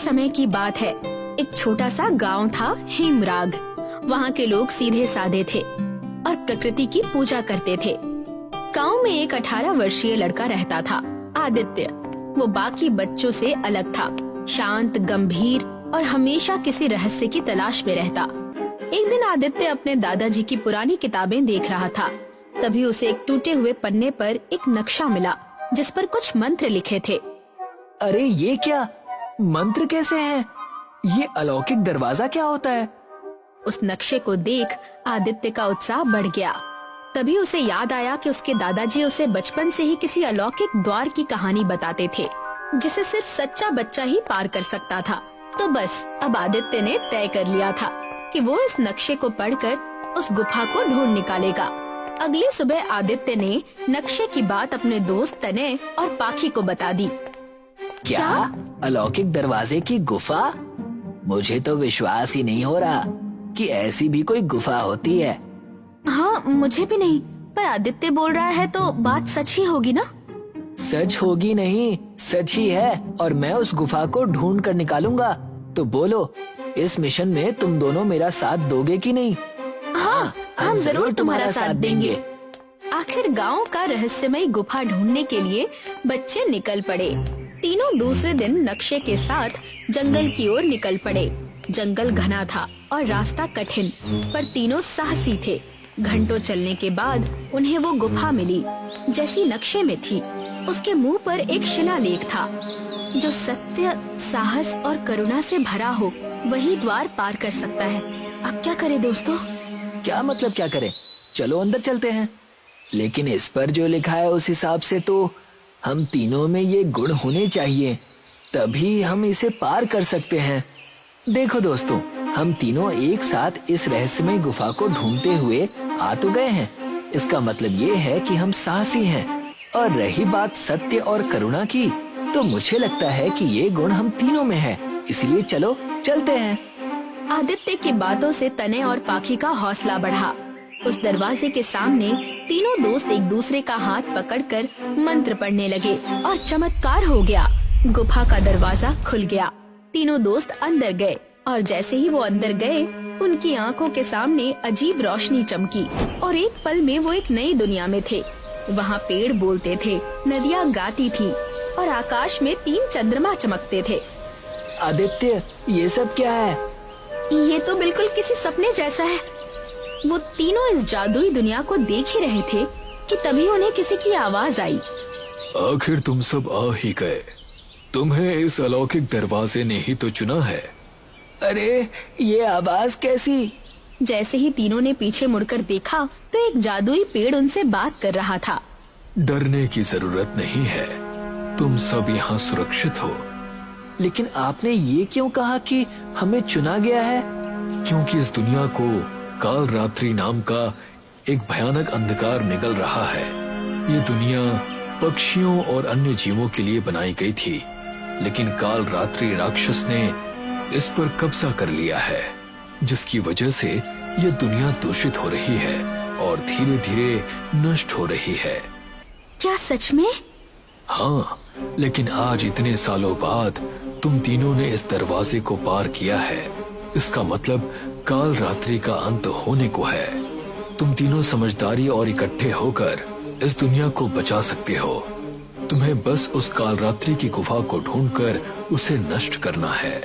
समय की बात है। एक छोटा सा गांव था हेमराग। वहाँ के लोग सीधे साधे थे और प्रकृति की पूजा करते थे। गांव में एक 18 वर्षीय लड़का रहता था, आदित्य। वो बाकी बच्चों से अलग था, शांत, गंभीर और हमेशा किसी रहस्य की तलाश में रहता। एक दिन आदित्य अपने दादाजी की पुरानी किताबें देख रहा था। तभी उसे एक टूटे हुए पन्ने पर एक नक्शा मिला जिस पर कुछ मंत्र लिखे थे। अरे ये क्या मंत्र कैसे हैं? ये अलौकिक दरवाजा क्या होता है? उस नक्शे को देख आदित्य का उत्साह बढ़ गया। तभी उसे याद आया कि उसके दादाजी उसे बचपन से ही किसी अलौकिक द्वार की कहानी बताते थे जिसे सिर्फ सच्चा बच्चा ही पार कर सकता था। तो बस अब आदित्य ने तय कर लिया था कि वो इस नक्शे को पढ़कर उस गुफा को ढूंढ निकालेगा। अगली सुबह आदित्य ने नक्शे की बात अपने दोस्त तनय और पाखी को बता दी। क्या अलौकिक दरवाजे की गुफा? मुझे तो विश्वास ही नहीं हो रहा कि ऐसी भी कोई गुफा होती है। हाँ, मुझे भी नहीं, पर आदित्य बोल रहा है तो बात सच ही होगी ना? सच होगी नहीं, सच ही है और मैं उस गुफा को ढूंढ कर निकालूंगा। तो बोलो, इस मिशन में तुम दोनों मेरा साथ दोगे कि नहीं? हाँ, हम जरूर तुम्हारा साथ देंगे। आखिर गांव का रहस्यमय गुफा ढूंढने के लिए बच्चे निकल पड़े। तीनों दूसरे दिन नक्शे के साथ जंगल की ओर निकल पड़े। जंगल घना था और रास्ता कठिन, पर तीनों साहसी थे। घंटों चलने के बाद उन्हें वो गुफा मिली जैसी नक्शे में थी। उसके मुंह पर एक शिलालेख था, जो सत्य, साहस और करुणा से भरा हो वही द्वार पार कर सकता है। अब क्या करें दोस्तों? क्या मतलब क्या करें? चलो अंदर चलते हैं। लेकिन इस पर जो लिखा है उस हिसाब से तो हम तीनों में ये गुण होने चाहिए, तभी हम इसे पार कर सकते हैं। देखो दोस्तों, हम तीनों एक साथ इस रहस्यमय गुफा को ढूंढते हुए आ तो गए हैं। इसका मतलब ये है कि हम साहसी हैं। और रही बात सत्य और करुणा की, तो मुझे लगता है कि ये गुण हम तीनों में है। इसलिए चलो चलते हैं। आदित्य की बातों से तनय और पाखी का हौसला बढ़ा। उस दरवाजे के सामने तीनों दोस्त एक दूसरे का हाथ पकड़कर मंत्र पढ़ने लगे और चमत्कार हो गया। गुफा का दरवाजा खुल गया। तीनों दोस्त अंदर गए और जैसे ही वो अंदर गए, उनकी आंखों के सामने अजीब रोशनी चमकी और एक पल में वो एक नई दुनिया में थे। वहाँ पेड़ बोलते थे, नदियाँ गाती थी और आकाश में 3 चंद्रमा चमकते थे। आदित्य, ये सब क्या है? ये तो बिल्कुल किसी सपने जैसा है। वो तीनों इस जादुई दुनिया को देख ही रहे थे कि तभी उन्हें किसी की आवाज आई। आखिर तुम सब आ ही गए। तुम्हें इस अलौकिक दरवाजे ने ही तो चुना है। अरे ये आवाज कैसी? जैसे ही तीनों ने पीछे मुड़कर देखा तो एक जादुई पेड़ उनसे बात कर रहा था। डरने की जरूरत नहीं है, तुम सब यहाँ सुरक्षित हो। लेकिन आपने ये क्यों कहा कि हमें चुना गया है? क्योंकि इस दुनिया को काल रात्रि नाम का एक भयानक अंधकार निगल रहा है। ये दुनिया पक्षियों और अन्य जीवों के लिए बनाई गई थी, लेकिन काल रात्रि राक्षस ने इस पर कब्जा कर लिया है, जिसकी वजह से ये दुनिया दूषित हो रही है और धीरे धीरे नष्ट हो रही है। क्या सच में? हाँ, लेकिन आज इतने सालों बाद तुम तीनों ने इस दरवाजे को पार किया है। इसका मतलब काल रात्रि का अंत होने को है। तुम तीनों समझदारी और इकट्ठे होकर इस दुनिया को बचा सकते हो। तुम्हें बस उस काल रात्रि की गुफा को ढूंढकर उसे नष्ट करना है।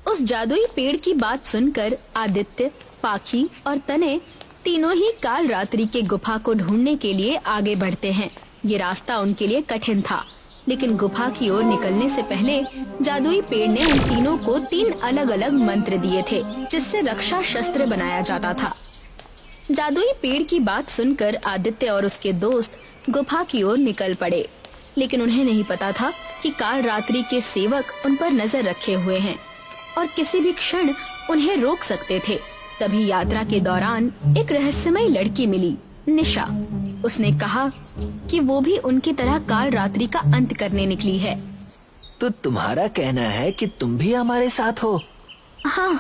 उस जादुई पेड़ की बात सुनकर आदित्य, पाखी और तनय तीनों ही काल रात्रि के गुफा को ढूंढने के लिए आगे बढ़ते हैं। ये रास्ता उनके लिए कठिन था, लेकिन गुफा की ओर निकलने से पहले जादुई पेड़ ने उन तीनों को 3 अलग अलग मंत्र दिए थे, जिससे रक्षा शस्त्र बनाया जाता था। जादुई पेड़ की बात सुनकर आदित्य और उसके दोस्त गुफा की ओर निकल पड़े, लेकिन उन्हें नहीं पता था कि काल रात्रि के सेवक उन पर नजर रखे हुए हैं और किसी भी क्षण उन्हें रोक सकते थे। तभी यात्रा के दौरान एक रहस्यमय लड़की मिली, निशा। उसने कहा कि वो भी उनकी तरह काल रात्रि का अंत करने निकली है। तो तुम्हारा कहना है कि तुम भी हमारे साथ हो? हाँ।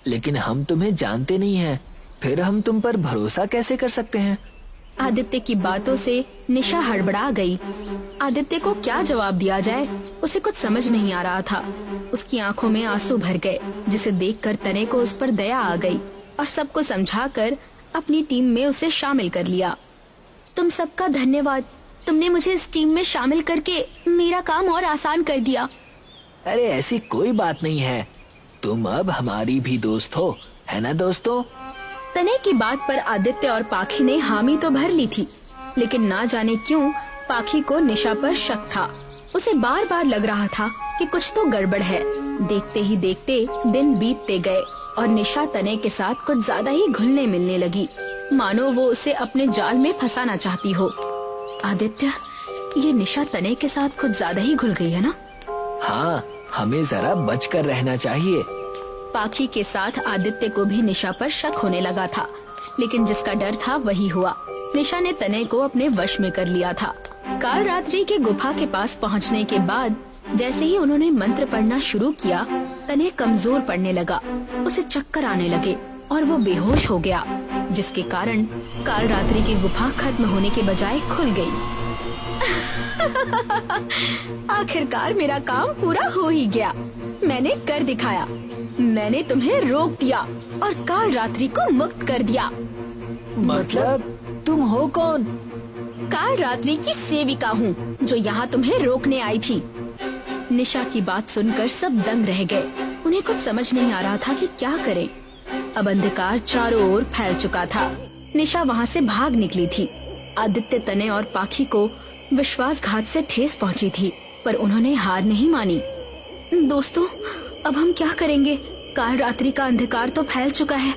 लेकिन हम तुम्हें जानते नहीं हैं, फिर हम तुम पर भरोसा कैसे कर सकते हैं? आदित्य की बातों से निशा हड़बड़ा गई। आदित्य को क्या जवाब दिया जाए, उसे कुछ समझ नहीं आ रहा था। उसकी आंखों में आंसू भर गए, जिसे देखकर तने को उस पर दया आ गई और सबको समझाकर अपनी टीम में उसे शामिल कर लिया। तुम सबका धन्यवाद, तुमने मुझे इस टीम में शामिल करके मेरा काम और आसान कर दिया। अरे ऐसी कोई बात नहीं है, तुम अब हमारी भी दोस्त हो, है ना दोस्तों? तने की बात पर आदित्य और पाखी ने हामी तो भर ली थी, लेकिन ना जाने क्यों पाखी को निशा पर शक था। उसे बार बार लग रहा था कि कुछ तो गड़बड़ है। देखते ही देखते दिन बीतते गए और निशा तने के साथ कुछ ज्यादा ही घुलने मिलने लगी, मानो वो उसे अपने जाल में फंसाना चाहती हो। आदित्य, ये निशा तने के साथ कुछ ज्यादा ही घुल गई है ना? हाँ, हमें जरा बचकर रहना चाहिए। पाखी के साथ आदित्य को भी निशा पर शक होने लगा था, लेकिन जिसका डर था वही हुआ। निशा ने तने को अपने वश में कर लिया था। काल रात्रि के गुफा के पास पहुंचने के बाद जैसे ही उन्होंने मंत्र पढ़ना शुरू किया, तने कमजोर पड़ने लगा। उसे चक्कर आने लगे और वो बेहोश हो गया, जिसके कारण काल रात्रि की गुफा खत्म होने के बजाय खुल गई। आखिरकार मेरा काम पूरा हो ही गया। मैंने कर दिखाया। मैंने तुम्हें रोक दिया और काल रात्रि को मुक्त कर दिया। मतलब तुम हो कौन? काल रात्रि की सेविका हूँ, जो यहाँ तुम्हें रोकने आई थी। निशा की बात सुनकर सब दंग रह गए। उन्हें कुछ समझ नहीं आ रहा था कि क्या करें। अब अंधकार चारों ओर फैल चुका था। निशा वहाँ से भाग निकली थी। आदित्य, तने और पाखी को विश्वासघात से ठेस पहुँची थी, पर उन्होंने हार नहीं मानी। दोस्तों, अब हम क्या करेंगे? काल रात्रि का अंधकार तो फैल चुका है।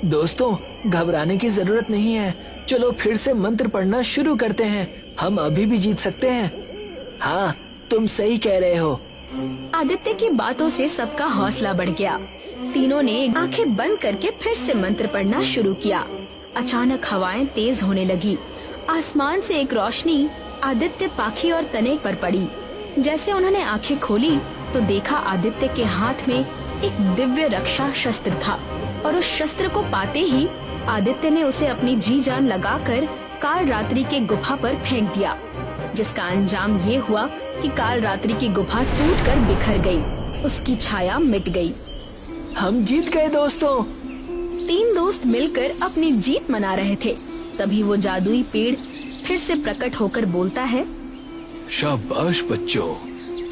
दोस्तों, घबराने की जरूरत नहीं है। चलो फिर से मंत्र पढ़ना शुरू करते हैं। हम अभी भी जीत सकते हैं। हाँ, तुम सही कह रहे हो। आदित्य की बातों से सबका हौसला बढ़ गया। तीनों ने आंखें बंद करके फिर से मंत्र पढ़ना शुरू किया। अचानक हवाएं तेज होने लगी। आसमान से एक रोशनी आदित्य, पाखी और तने पर पड़ी। जैसे उन्होंने आंखें खोली तो देखा आदित्य के हाथ में एक दिव्य रक्षा शस्त्र था, और उस शस्त्र को पाते ही आदित्य ने उसे अपनी जी जान लगाकर काल रात्रि के गुफा पर फेंक दिया, जिसका अंजाम ये हुआ कि काल रात्रि की गुफा टूटकर बिखर गई। उसकी छाया मिट गई। हम जीत गए दोस्तों। तीन दोस्त मिलकर अपनी जीत मना रहे थे। तभी वो जादुई पेड़ फिर से प्रकट होकर बोलता है, शाबाश बच्चों,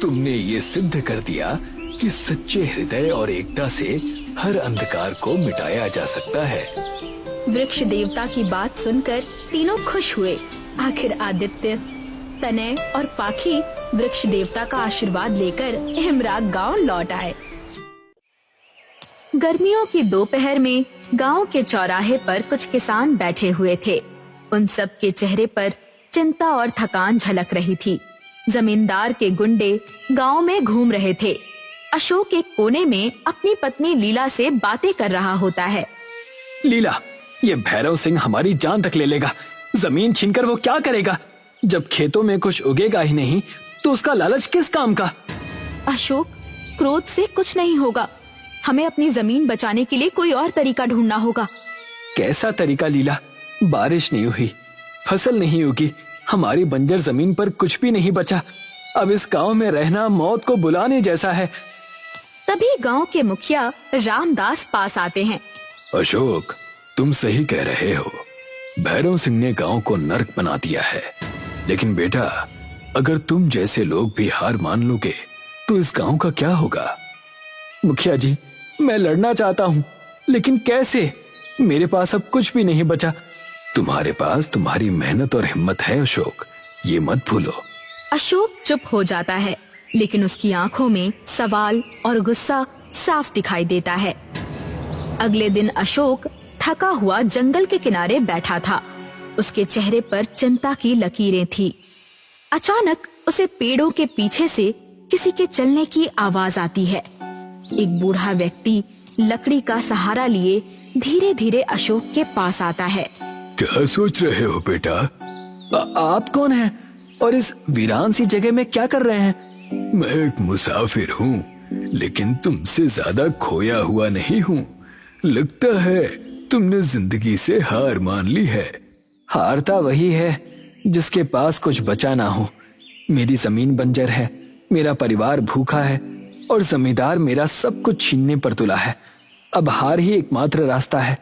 तुमने ये सिद्ध कर दिया कि सच्चे हृदय और एकता से हर अंधकार को मिटाया जा सकता है। वृक्ष देवता की बात सुनकर तीनों खुश हुए। आखिर आदित्य, तने और पाखी वृक्ष देवता का आशीर्वाद लेकर हिमराग गांव लौट आए। गर्मियों की दोपहर में गांव के चौराहे पर कुछ किसान बैठे हुए थे। उन सब के चेहरे पर चिंता और थकान झलक रही थी। जमींदार के गुंडे गांव में घूम रहे थे। अशोक एक कोने में अपनी पत्नी लीला से बातें कर रहा होता है। लीला, ये भैरव सिंह हमारी जान तक ले लेगा। जमीन छीनकर वो क्या करेगा? जब खेतों में कुछ उगेगा ही नहीं तो उसका लालच किस काम का? अशोक, क्रोध से कुछ नहीं होगा। हमें अपनी जमीन बचाने के लिए कोई और तरीका ढूंढना होगा। कैसा तरीका लीला? बारिश नहीं हुई, फसल नहीं उगी, हमारी बंजर जमीन पर कुछ भी नहीं बचा। अब इस गांव में रहना मौत को बुलाने जैसा है। तभी गांव के मुखिया रामदास पास आते हैं। अशोक, तुम सही कह रहे हो। भैरव सिंह ने गांव को नर्क बना दिया है। लेकिन बेटा, अगर तुम जैसे लोग भी हार मान लोगे तो इस गांव का क्या होगा? मुखिया जी, मैं लड़ना चाहता हूँ, लेकिन कैसे? मेरे पास अब कुछ भी नहीं बचा। तुम्हारे पास तुम्हारी मेहनत और हिम्मत है अशोक, ये मत भूलो। अशोक चुप हो जाता है, लेकिन उसकी आंखों में सवाल और गुस्सा साफ दिखाई देता है। अगले दिन अशोक थका हुआ जंगल के किनारे बैठा था। उसके चेहरे पर चिंता की लकीरें थी। अचानक उसे पेड़ों के पीछे से किसी के चलने की आवाज आती है। एक बूढ़ा व्यक्ति लकड़ी का सहारा लिए धीरे धीरे अशोक के पास आता है। क्या सोच रहे हो बेटा? आप कौन हैं और इस वीरान सी जगह में क्या कर रहे हैं? मैं एक मुसाफिर हूँ, लेकिन तुमसे ज्यादा खोया हुआ नहीं हूँ। लगता है तुमने जिंदगी से हार मान ली है। हारता वही है जिसके पास कुछ बचा ना हो। मेरी जमीन बंजर है, मेरा परिवार भूखा है और जमींदार मेरा सब कुछ छीनने पर तुला है। अब हार ही एकमात्र रास्ता है।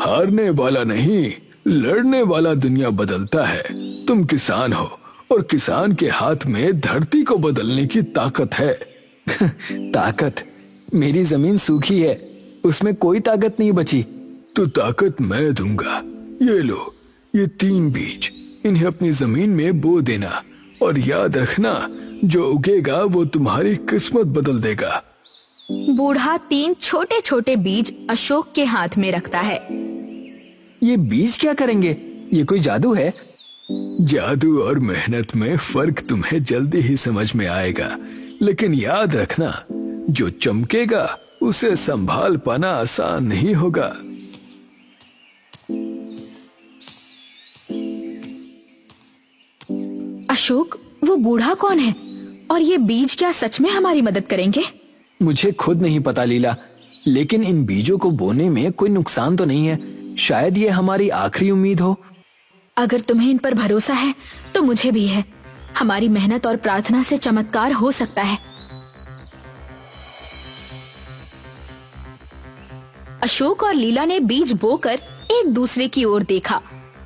हारने वाला नहीं, लड़ने वाला दुनिया बदलता है। तुम किसान हो और किसान के हाथ में धरती को बदलने की ताकत है। ताकत? मेरी जमीन सूखी है, उसमें कोई ताकत नहीं बची। तो ताकत मैं दूंगा। ये लो, ये 3 बीज, इन्हें अपनी जमीन में बो देना और याद रखना, जो उगेगा वो तुम्हारी किस्मत बदल देगा। बूढ़ा 3 छोटे छोटे बीज अशोक के हाथ में रखता है। ये बीज क्या करेंगे? ये कोई जादू है? जादू और मेहनत में फर्क तुम्हें जल्दी ही समझ में आएगा, लेकिन याद रखना, जो चमकेगा उसे संभाल पाना आसान नहीं होगा। अशोक, वो बूढ़ा कौन है और ये बीज क्या सच में हमारी मदद करेंगे? मुझे खुद नहीं पता लीला, लेकिन इन बीजों को बोने में कोई नुकसान तो नहीं है। शायद ये हमारी आखिरी उम्मीद हो। अगर तुम्हें इन पर भरोसा है तो मुझे भी है। हमारी मेहनत और प्रार्थना से चमत्कार हो सकता है। अशोक और लीला ने बीज बोकर एक दूसरे की ओर देखा।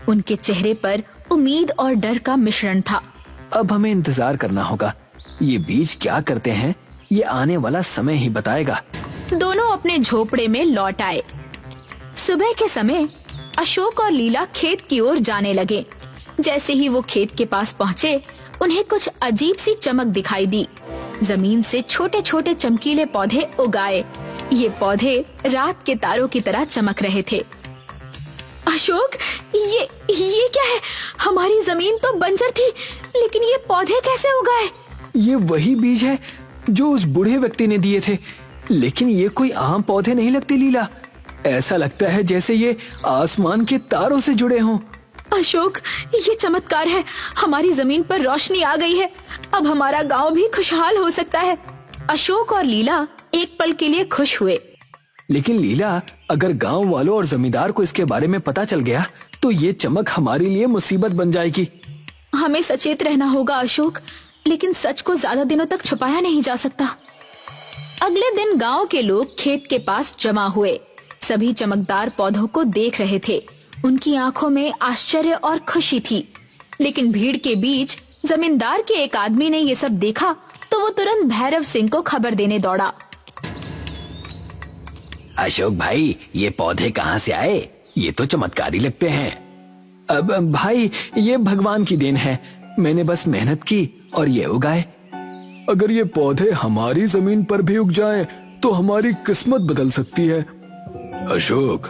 उनके चेहरे पर उम्मीद और डर का मिश्रण था। अब हमें इंतजार करना होगा। ये बीज क्या करते हैं, ये आने वाला समय ही बताएगा। दोनों अपने झोपड़े में लौट आए। सुबह के समय अशोक और लीला खेत की ओर जाने लगे। जैसे ही वो खेत के पास पहुँचे, उन्हें कुछ अजीब सी चमक दिखाई दी। जमीन से छोटे छोटे चमकीले पौधे उगाए। ये पौधे रात के तारों की तरह चमक रहे थे। अशोक, ये क्या है? हमारी जमीन तो बंजर थी, लेकिन ये पौधे कैसे उगाए? ये वही बीज है जो उस बूढ़े व्यक्ति ने दिए थे, लेकिन ये कोई आम पौधे नहीं लगते लीला। ऐसा लगता है जैसे ये आसमान के तारों से जुड़े हों। अशोक, ये चमत्कार है। हमारी जमीन पर रोशनी आ गई है। अब हमारा गांव भी खुशहाल हो सकता है। अशोक और लीला एक पल के लिए खुश हुए। लेकिन लीला, अगर गांव वालों और जमींदार को इसके बारे में पता चल गया तो ये चमक हमारे लिए मुसीबत बन जाएगी। हमें सचेत रहना होगा अशोक, लेकिन सच को ज्यादा दिनों तक छुपाया नहीं जा सकता। अगले दिन गांव के लोग खेत के पास जमा हुए। सभी चमकदार पौधों को देख रहे थे। उनकी आंखों में आश्चर्य और खुशी थी। लेकिन भीड़ के बीच जमींदार के एक आदमी ने ये सब देखा तो वो तुरंत भैरव सिंह को खबर देने दौड़ा। अशोक भाई, ये पौधे कहाँ से आए? ये तो चमत्कारी लगते हैं। अब भाई, ये भगवान की देन है। मैंने बस मेहनत की और ये उगाए। अगर ये पौधे हमारी जमीन पर भी उग जाएं, तो हमारी किस्मत बदल सकती है। अशोक,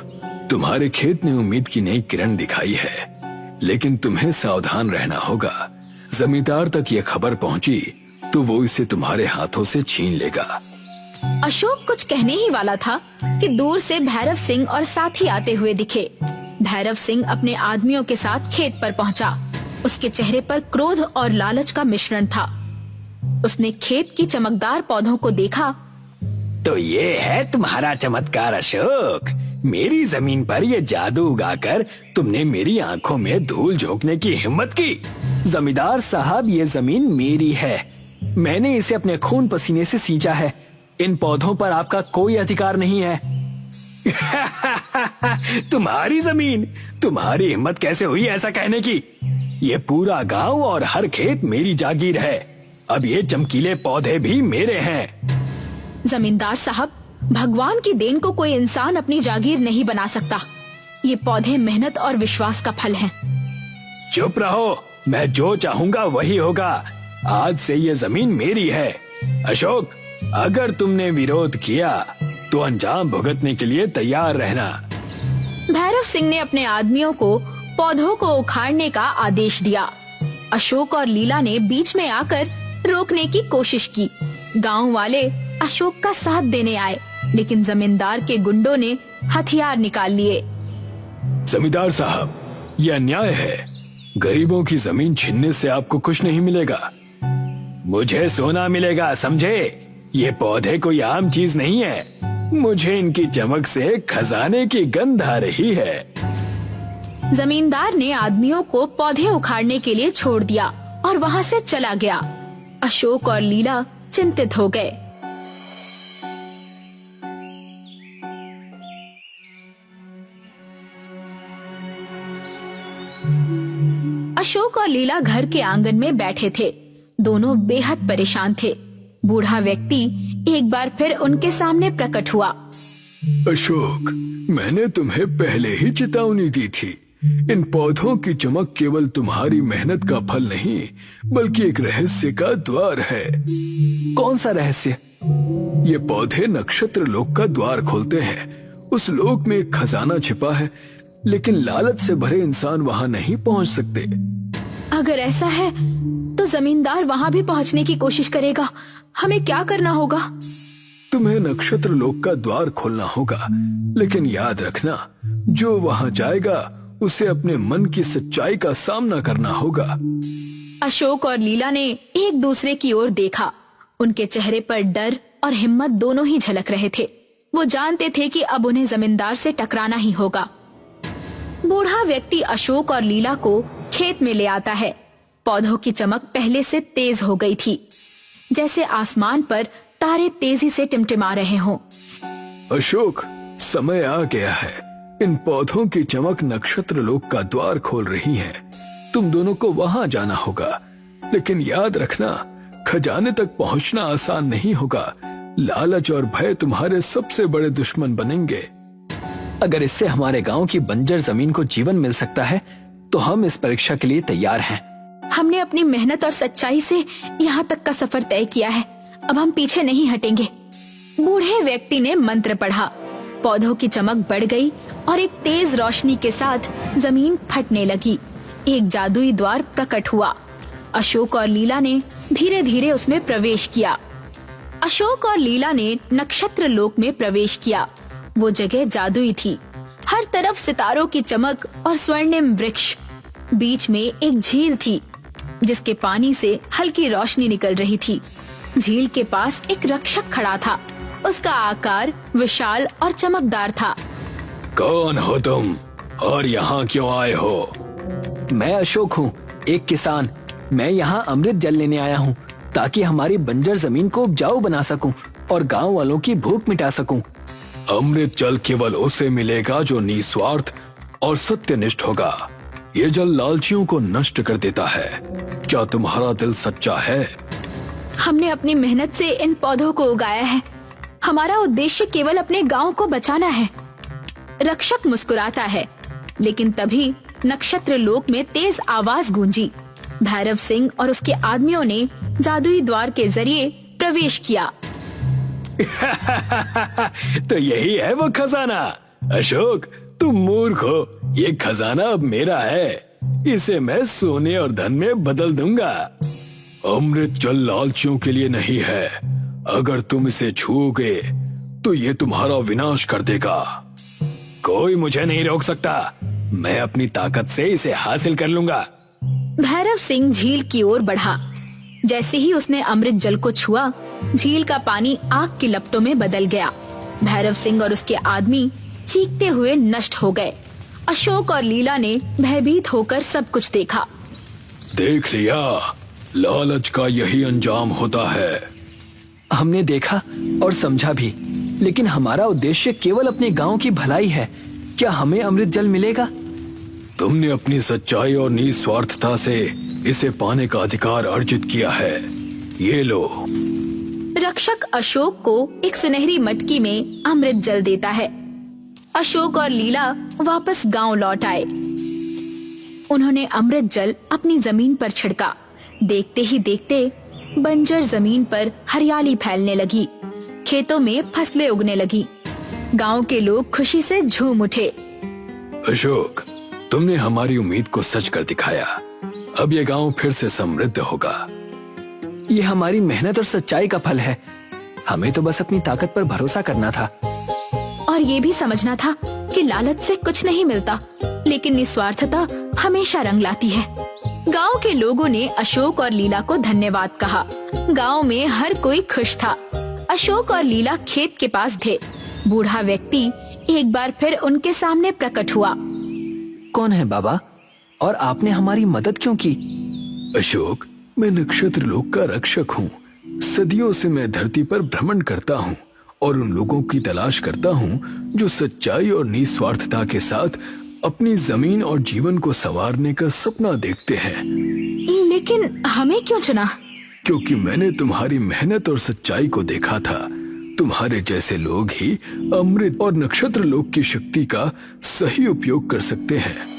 तुम्हारे खेत ने उम्मीद की नई किरण दिखाई है, लेकिन तुम्हें सावधान रहना होगा। जमींदार तक ये खबर पहुंची तो वो इसे तुम्हारे हाथों से छीन लेगा। अशोक कुछ कहने ही वाला था कि दूर से भैरव सिंह और साथी आते हुए दिखे। भैरव सिंह अपने आदमियों के साथ खेत पर पहुंचा। उसके चेहरे पर क्रोध और लालच का मिश्रण था। उसने खेत की चमकदार पौधों को देखा। तो ये है तुम्हारा चमत्कार अशोक। मेरी जमीन पर ये जादू उगाकर तुमने मेरी आंखों में धूल झोंकने की हिम्मत की। जमींदार साहब, ये जमीन मेरी है। मैंने इसे अपने खून पसीने से सींचा है। इन पौधों पर आपका कोई अधिकार नहीं है। तुम्हारी जमीन? तुम्हारी हिम्मत कैसे हुई ऐसा कहने की? ये पूरा गांव और हर खेत मेरी जागीर है। अब ये चमकीले पौधे भी मेरे हैं। जमींदार साहब, भगवान की देन को कोई इंसान अपनी जागीर नहीं बना सकता। ये पौधे मेहनत और विश्वास का फल हैं। चुप रहो, मैं जो चाहूंगा वही होगा। आज से ये जमीन मेरी है। अशोक, अगर तुमने विरोध किया तो अंजाम भुगतने के लिए तैयार रहना। भैरव सिंह ने अपने आदमियों को पौधों को उखाड़ने का आदेश दिया। अशोक और लीला ने बीच में आकर रोकने की कोशिश की। गांव वाले अशोक का साथ देने आए, लेकिन जमींदार के गुंडों ने हथियार निकाल लिए। जमींदार साहब, यह अन्याय है। गरीबों की जमीन छीनने से आपको कुछ नहीं मिलेगा। मुझे सोना मिलेगा, समझे? ये पौधे कोई आम चीज नहीं है। मुझे इनकी चमक से खजाने की गंध आ रही है। जमींदार ने आदमियों को पौधे उखाड़ने के लिए छोड़ दिया और वहाँ से चला गया। अशोक और लीला चिंतित हो गए। अशोक और लीला घर के आंगन में बैठे थे। दोनों बेहद परेशान थे। बूढ़ा व्यक्ति एक बार फिर उनके सामने प्रकट हुआ। अशोक, मैंने तुम्हें पहले ही चेतावनी दी थी। इन पौधों की चमक केवल तुम्हारी मेहनत का फल नहीं, बल्कि एक रहस्य का द्वार है। कौन सा रहस्य? ये पौधे नक्षत्र लोक का द्वार खोलते हैं। उस लोक में एक खजाना छिपा है, लेकिन लालच से भरे इंसान वहाँ नहीं पहुँच सकते। अगर ऐसा है तो जमींदार वहाँ भी पहुँचने की कोशिश करेगा। हमें क्या करना होगा? तुम्हें नक्षत्र लोक का द्वार खोलना होगा, लेकिन याद रखना, जो वहाँ जाएगा उसे अपने मन की सच्चाई का सामना करना होगा। अशोक और लीला ने एक दूसरे की ओर देखा। उनके चेहरे पर डर और हिम्मत दोनों ही झलक रहे थे। वो जानते थे कि अब उन्हें जमींदार से टकराना ही होगा। बूढ़ा व्यक्ति अशोक और लीला को खेत में ले आता है। पौधों की चमक पहले से तेज हो गई थी, जैसे आसमान पर तारे तेजी से टिमटिमा रहे हों। अशोक, समय आ गया है। इन पौधों की चमक नक्षत्र लोक का द्वार खोल रही है। तुम दोनों को वहाँ जाना होगा, लेकिन याद रखना, खजाने तक पहुँचना आसान नहीं होगा। लालच और भय तुम्हारे सबसे बड़े दुश्मन बनेंगे। अगर इससे हमारे गांव की बंजर जमीन को जीवन मिल सकता है, तो हम इस परीक्षा के लिए तैयार हैं। हमने अपनी मेहनत और सच्चाई से यहाँ तक का सफर तय किया है। अब हम पीछे नहीं हटेंगे। बूढ़े व्यक्ति ने मंत्र पढ़ा। पौधों की चमक बढ़ गई और एक तेज रोशनी के साथ जमीन फटने लगी। एक जादुई द्वार प्रकट हुआ। अशोक और लीला ने धीरे धीरे उसमें प्रवेश किया। अशोक और लीला ने नक्षत्र लोक में प्रवेश किया। वो जगह जादुई थी। हर तरफ सितारों की चमक और स्वर्णिम वृक्ष। बीच में एक झील थी, जिसके पानी से हल्की रोशनी निकल रही थी। झील के पास एक रक्षक खड़ा था। उसका आकार विशाल और चमकदार था। कौन हो तुम और यहाँ क्यों आए हो? मैं अशोक हूँ, एक किसान। मैं यहाँ अमृत जल लेने आया हूँ, ताकि हमारी बंजर जमीन को उपजाऊ बना सकूं और गांव वालों की भूख मिटा सकूं। अमृत जल केवल उसे मिलेगा जो निस्वार्थ और सत्यनिष्ठ होगा। ये जल लालचियों को नष्ट कर देता है। क्या तुम्हारा दिल सच्चा है? हमने अपनी मेहनत से इन पौधों को उगाया है। हमारा उद्देश्य केवल अपने गांव को बचाना है। रक्षक मुस्कुराता है, लेकिन तभी नक्षत्र लोक में तेज आवाज गूंजी। भैरव सिंह और उसके आदमियों ने जादुई द्वार के जरिए प्रवेश किया। तो यही है वो खजाना। अशोक, तुम मूर्ख हो। ये खजाना अब मेरा है। इसे मैं सोने और धन में बदल दूंगा। अमृत जल लालचियों के लिए नहीं है। अगर तुम इसे छूओगे तो ये तुम्हारा विनाश कर देगा। कोई मुझे नहीं रोक सकता। मैं अपनी ताकत से इसे हासिल कर लूंगा। भैरव सिंह झील की ओर बढ़ा। जैसे ही उसने अमृत जल को छुआ, झील का पानी आग की लपटों में बदल गया। भैरव सिंह और उसके आदमी चीखते हुए नष्ट हो गए। अशोक और लीला ने भयभीत होकर सब कुछ देखा। देख लिया, लालच का यही अंजाम होता है। हमने देखा और समझा भी, लेकिन हमारा उद्देश्य केवल अपने गांव की भलाई है। क्या हमें अमृत जल मिलेगा? तुमने अपनी सच्चाई और निस्वार्थता से इसे पाने का अधिकार अर्जित किया है। ये लो। रक्षक अशोक को एक सुनहरी मटकी में अमृत जल देता है। अशोक और लीला वापस गांव लौट आए। उन्होंने अमृत जल अपनी जमीन पर छिड़का। देखते ही देखते बंजर जमीन पर हरियाली फैलने लगी। खेतों में फसलें उगने लगी। गांव के लोग खुशी से झूम उठे। अशोक, तुमने हमारी उम्मीद को सच कर दिखाया। अब ये गांव फिर से समृद्ध होगा। ये हमारी मेहनत और सच्चाई का फल है। हमें तो बस अपनी ताकत पर भरोसा करना था और ये भी समझना था कि लालच से कुछ नहीं मिलता, लेकिन निस्वार्थता हमेशा रंग लाती है। गांव के लोगों ने अशोक और लीला को धन्यवाद कहा। गांव में हर कोई खुश था। अशोक और लीला खेत के पास थे। बूढ़ा व्यक्ति एक बार फिर उनके सामने प्रकट हुआ। कौन है बाबा, और आपने हमारी मदद क्यों की? अशोक, मैं नक्षत्र लोक का रक्षक हूँ। सदियों से मैं धरती पर भ्रमण करता हूँ और उन लोगों की तलाश करता हूँ जो सच्चाई और निस्वार्थता के साथ अपनी जमीन और जीवन को संवारने का सपना देखते हैं। लेकिन हमें क्यों चुना? क्योंकि मैंने तुम्हारी मेहनत और सच्चाई को देखा था। तुम्हारे जैसे लोग ही अमृत और नक्षत्र लोक की शक्ति का सही उपयोग कर सकते हैं।